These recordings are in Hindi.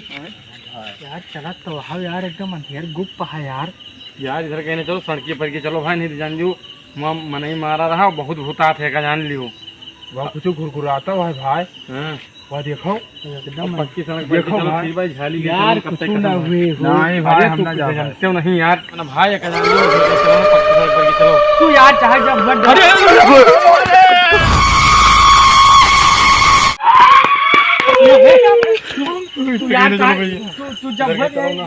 यार चला तो हाँ यार एकदम अंधेर गुप्त है यार। यार इधर कहने चलो सड़की पर के चलो भाई, नहीं तो जान लियो मन ही मारा रहा बहुत भूतात है का जान लियो। वह कुछ घुरघुराता हुआ है भाई। हाँ वह देखो एकदम पक्की सड़क पर देखो चलो भाई। फिर भाई झाली यार कुछ ना हुए नहीं भाई हम ना जानते हो नहीं यार ना भाई का जान लियो चलो पक्की सड़क पर चलो। तू यार चाहे जब मत तू यार तू जब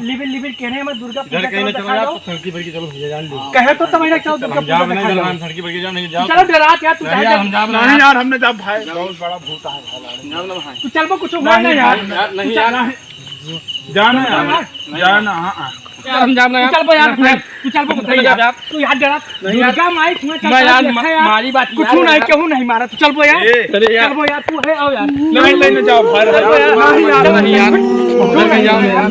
लिविल लिविल कहने में दुर्गा पूजा कहने चलो यार सड़की पर चलो भैया जान लियो। कहे तो समझना क्या दुर्गा हम जा पूजा नहीं दिखा हम सड़की पर जाओ नहीं जाओ चलो डरात यार तू चाहे हम जा नहीं यार हमने जब भाई बहुत बड़ा भूत है जाओ ना भाई तू चल को कुछ हुआ ना यार नहीं यार जाना यार जाना हां यार हम जाना यार चल यार तू चल को बताइए यार तू यार डरा दुर्गा माई तुम्हें चल यार मारी बात कुछ नहीं क्यों नहीं मारा तू चल बो यार चल बो यार तू है आओ यार नहीं लेने जाओ भाई नहीं यार नहीं यार नहीं जाओ यार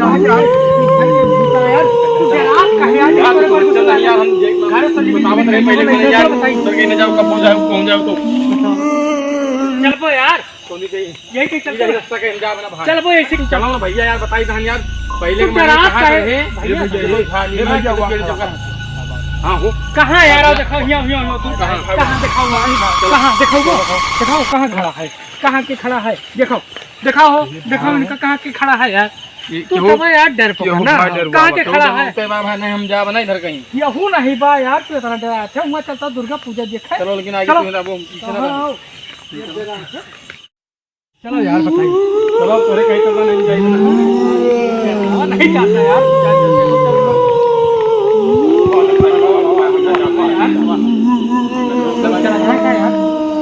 यार हम घर से बतावत रहे पहले यार उधर कहीं जाओ कब पहुंच जाओ तो चल बो यार सोनी कहीं यही कहीं चल रास्ता कहीं जा अपना भाई चल बो ऐसे चलो ना भैया यार बताई धान यार पहले मैंने कहा रहे हां हो कहां यार आओ देखो यहाँ तू कहां दिखाओ कहां दिखाओ कहां खड़ा है कहां के खड़ा है देखो दिखाओ देखो इनका कहां के खड़ा है यार तू तो यार डर पड़ा ना कहां के खड़ा है पे बाबा नहीं हम जा बना इधर कहीं यहू नहीं बा यार तू इतना डरा अच्छा हुआ चलता दुर्गा पूजा देखे चलो लेकिन आगे तो वो चलो यार बताइए चलो तोरे कहीं तो नहीं जाइए नहीं जाता यार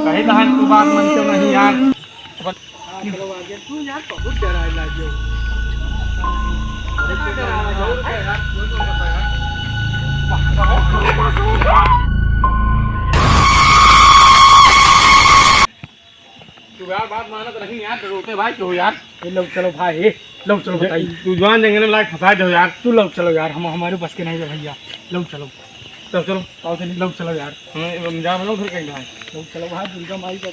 कहीं धान की बात मानते नहीं यार तू यार बहुत डरा लागे तू यार बात मानत नहीं यार रोते भाई क्यों यार लो चलो भाई लो चलो बताइए तू जवान जंगल में लाके फंसा दो यार तू लो चलो यार हम हमारे बस के नहीं है भैया लो चलो चलो चलो आओ चलिए लो चलो यार हम जा बनो फिर कहीं भाई लो चलो भाई दुर्गा माई का